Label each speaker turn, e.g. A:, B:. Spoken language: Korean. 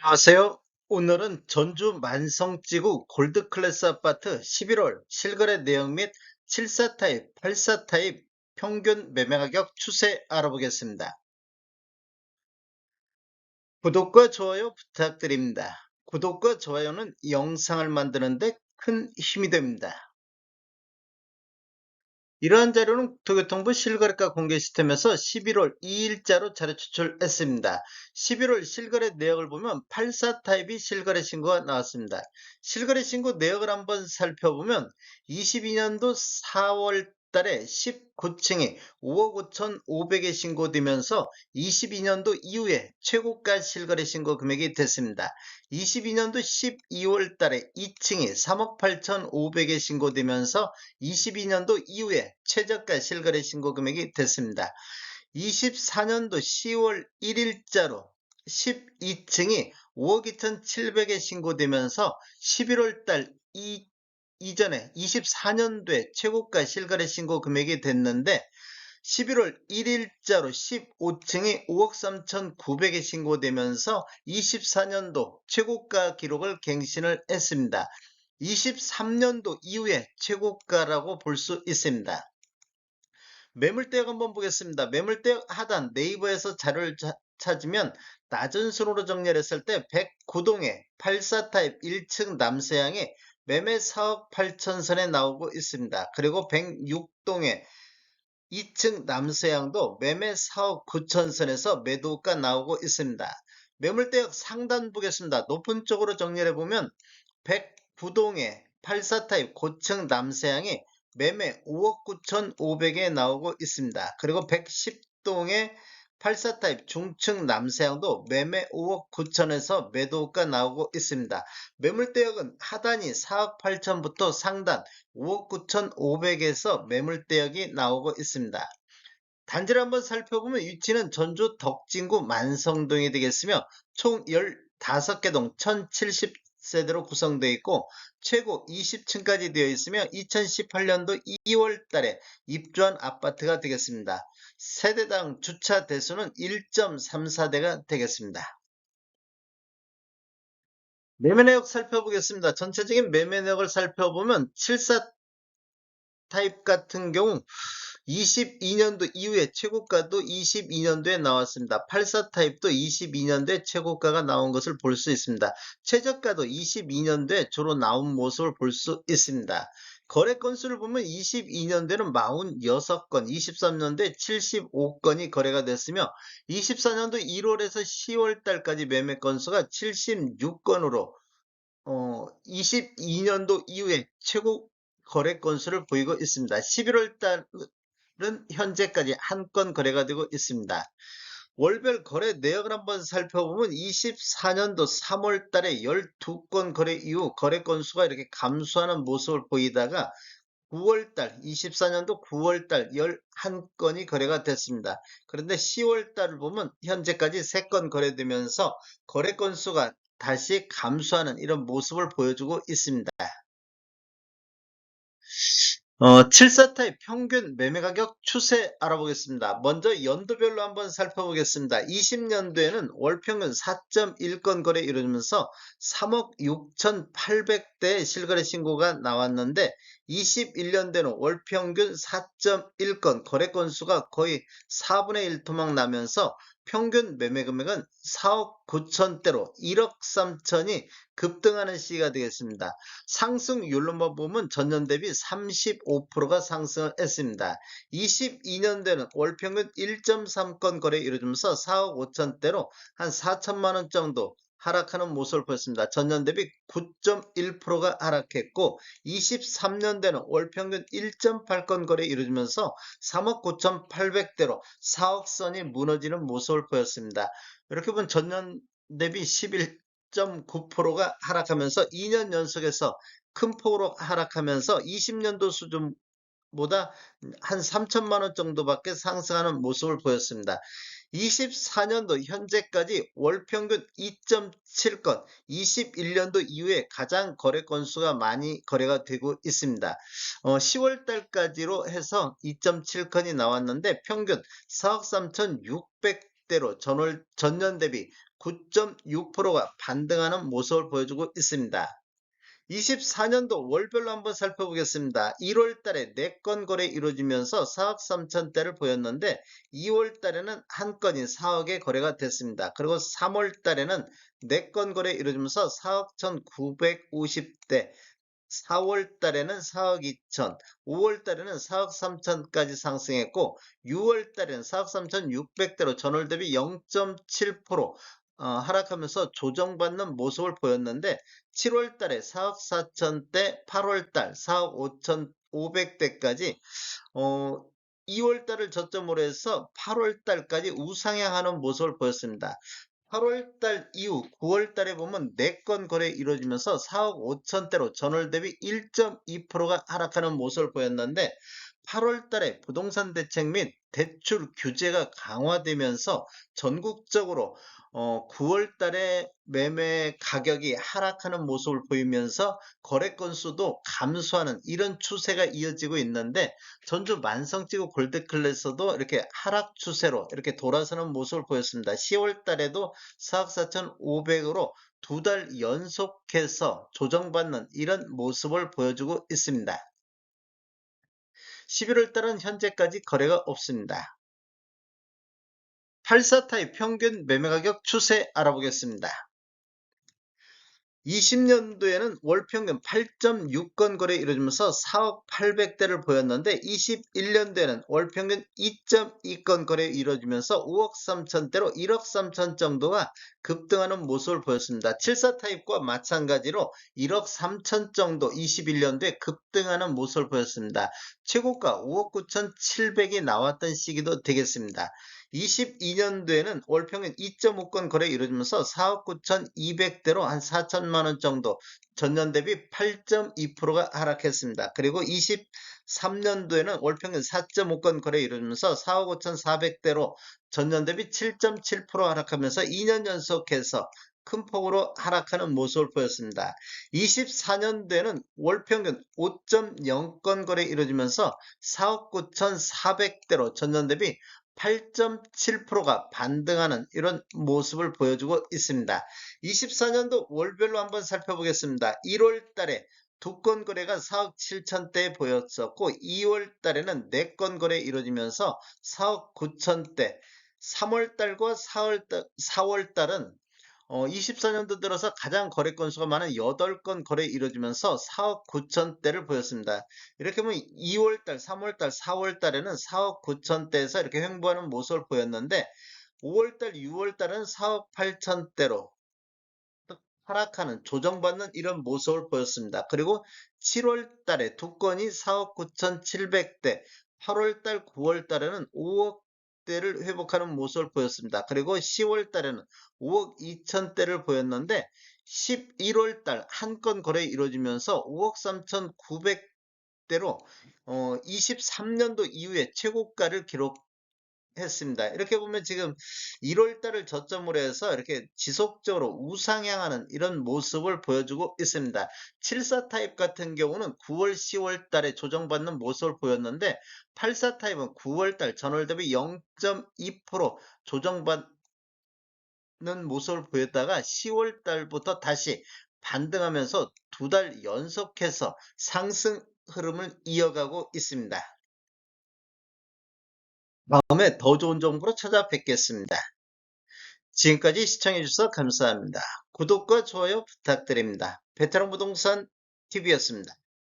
A: 안녕하세요. 오늘은 전주 만성지구 골드클래스 아파트 11월 실거래 내역 및 74 타입, 84 타입 평균 매매 가격 추세 알아보겠습니다. 구독과 좋아요 부탁드립니다. 구독과 좋아요는 영상을 만드는데 큰 힘이 됩니다. 이러한 자료는 국토교통부 실거래가 공개 시스템에서 11월 2일자로 자료 추출했습니다. 11월 실거래 내역을 보면 84 타입이 실거래 신고가 나왔습니다. 실거래 신고 내역을 한번 살펴보면 22년도 4월 달에 19층이 5억 5,500에 신고되면서 22년도 이후에 최고가 실거래 신고 금액이 됐습니다. 22년도 12월 달에 2층이 3억 8,500에 신고되면서 22년도 이후에 최저가 실거래 신고 금액이 됐습니다. 24년도 10월 1일자로 12층이 5억 2,700에 신고되면서 11월 달 이전에 24년도에 최고가 실거래 신고 금액이 됐는데 11월 1일자로 15층이 5억 3,900에 신고되면서 24년도 최고가 기록을 갱신을 했습니다. 23년도 이후에 최고가라고 볼 수 있습니다. 매물대역 한번 보겠습니다. 매물대역 하단 네이버에서 자료를 찾으면 낮은 순으로 정렬했을 때 109동에 84 타입 1층 남서향에 매매 4억 8천 선에 나오고 있습니다. 그리고 106동에 2층 남서향도 매매 4억 9천 선에서 매도가 나오고 있습니다. 매물대역 상단 보겠습니다. 높은 쪽으로 정렬해 보면 109동에 84 타입 고층 남서향이 매매 5억 9,500에 나오고 있습니다. 그리고 110동에 84 타입 중층 남서향도 매매 5억 9천에서 매도가 나오고 있습니다. 매물대역은 하단이 4억 8천부터 상단 5억 9,500에서 매물대역이 나오고 있습니다. 단지를 한번 살펴보면 위치는 전주 덕진구 만성동이 되겠으며 총 15개 동 1070세대로 구성되어 있고 최고 20층까지 되어 있으며 2018년도 2월 달에 입주한 아파트가 되겠습니다. 세대당 주차 대수는 1.34대가 되겠습니다. 매매 내역 살펴보겠습니다. 전체적인 매매 내역을 살펴보면 74 타입 같은 경우 22년도 이후에 최고가도 22년도에 나왔습니다. 84 타입도 22년도에 최고가가 나온 것을 볼 수 있습니다. 최저가도 22년도에 주로 나온 모습을 볼 수 있습니다. 거래 건수를 보면 22년도에는 46건, 23년도에 75건이 거래가 됐으며 24년도 1월에서 10월 달까지 매매 건수가 76건으로 22년도 이후에 최고 거래 건수를 보이고 있습니다. 11월 달은 현재까지 한 건 거래가 되고 있습니다. 월별 거래 내역을 한번 살펴보면 24년도 3월 달에 12건 거래 이후 거래 건수가 이렇게 감소하는 모습을 보이다가 9월달, 24년도 9월달 11건이 거래가 됐습니다. 그런데 10월달을 보면 현재까지 3건 거래되면서 거래 건수가 다시 감소하는 이런 모습을 보여주고 있습니다. 74 타입 평균 매매 가격 추세 알아보겠습니다. 먼저 연도별로 한번 살펴보겠습니다. 20년도에는 월평균 4.1건 거래 이루어지면서 3억 6,800대 실거래 신고가 나왔는데 21년도에는 월평균 4.1건 거래 건수가 거의 4분의 1 토막 나면서 평균 매매 금액은 4억 9천대로 1억 3천이 급등하는 시기가 되겠습니다. 상승률로만 보면 전년 대비 35%가 상승을 했습니다. 22년도에는 월평균 1.3건 거래 이루어지면서 4억 5천대로 한 4천만 원 정도 하락하는 모습을 보였습니다. 전년 대비 9.1%가 하락했고 23년대는 월평균 1.8건 거래 이루어지면서 3억 9,800대로 4억 선이 무너지는 모습을 보였습니다. 이렇게 보면 전년 대비 11.9%가 하락하면서 2년 연속해서 큰 폭으로 하락하면서 20년도 수준보다 한 3천만 원 정도밖에 상승하는 모습을 보였습니다. 24년도 현재까지 월평균 2.7건, 21년도 이후에 가장 거래 건수가 많이 거래가 되고 있습니다. 10월 달까지로 해서 2.7건이 나왔는데 평균 4억 3,600대로 전년 대비 9.6%가 반등하는 모습을 보여주고 있습니다. 24년도 월별로 한번 살펴보겠습니다. 1월 달에 4건 거래 이루어지면서 4억 3천대를 보였는데 2월 달에는 한 건이 4억의 거래가 됐습니다. 그리고 3월 달에는 4건 거래 이루어지면서 4억 1,950대, 4월 달에는 4억 2천, 5월 달에는 4억 3천까지 상승했고 6월 달에는 4억 3,600대로 전월 대비 0.7% 하락하면서 조정받는 모습을 보였는데 7월 달에 4억 4천대, 8월 달 4억 5,500대까지 2월 달을 저점으로 해서 8월 달까지 우상향하는 모습을 보였습니다. 8월 달 이후 9월 달에 보면 4건 거래 이루어지면서 4억 5천대로 전월 대비 1.2%가 하락하는 모습을 보였는데 8월 달에 부동산 대책 및 대출 규제가 강화되면서 전국적으로 9월 달에 매매 가격이 하락하는 모습을 보이면서 거래 건수도 감소하는 이런 추세가 이어지고 있는데 전주 만성지구 골드클래스도 이렇게 하락 추세로 이렇게 돌아서는 모습을 보였습니다. 10월 달에도 4억 4,500으로 2달 연속해서 조정받는 이런 모습을 보여주고 있습니다. 11월 달은 현재까지 거래가 없습니다. 84타입 평균 매매가격 추세 알아보겠습니다. 20년도에는 월평균 8.6건 거래 이루어지면서 4억 800대를 보였는데 21년도에는 월평균 2.2건 거래 이루어지면서 5억 3천대로 1억 3천 정도가 급등하는 모습을 보였습니다. 74 타입과 마찬가지로 1억 3천 정도 21년도에 급등하는 모습을 보였습니다. 최고가 5억 9천7백이 나왔던 시기도 되겠습니다. 22년도에는 월평균 2.5건 거래 이루어지면서 4억 9,200대로 한 4천만 원 정도 전년 대비 8.2%가 하락했습니다. 그리고 23년도에는 월평균 4.5건 거래 이루어지면서 4억 5,400대로 전년 대비 7.7% 하락하면서 2년 연속해서 큰 폭으로 하락하는 모습을 보였습니다. 24년도에는 월평균 5.0건 거래 이루어지면서 4억 9,400대로 전년 대비 8.7%가 반등하는 이런 모습을 보여주고 있습니다. 24년도 월별로 한번 살펴보겠습니다. 1월 달에 2건 거래가 4억 7천대에 보였었고 2월 달에는 4건 거래 이루어지면서 4억 9천대, 3월 달과 4월 달은 24년도 들어서 가장 거래 건수가 많은 8건 거래 이루어지면서 4억 9천대를 보였습니다. 이렇게 보면 2월달, 3월달, 4월달에는 4억 9천대에서 이렇게 횡보하는 모습을 보였는데 5월달, 6월달은 4억 8천대로 하락하는 조정받는 이런 모습을 보였습니다. 그리고 7월달에 2건이 4억 9천7백대, 8월달, 9월달에는 5억 대를 회복하는 모습을 보였습니다. 그리고 10월 달에는 5억 2천대를 보였는데 11월 달 한 건 거래 이루어지면서 5억 3,900대로 23년도 이후에 최고가를 기록했습니다. 이렇게 보면 지금 1월 달을 저점으로 해서 이렇게 지속적으로 우상향하는 이런 모습을 보여주고 있습니다. 74 타입 같은 경우는 9월, 10월 달에 조정받는 모습을 보였는데 84 타입은 9월 달 전월 대비 0.2% 조정받는 모습을 보였다가 10월 달부터 다시 반등하면서 2달 연속해서 상승 흐름을 이어가고 있습니다. 다음에 더 좋은 정보로 찾아뵙겠습니다. 지금까지 시청해주셔서 감사합니다. 구독과 좋아요 부탁드립니다. 베테랑 부동산 TV였습니다.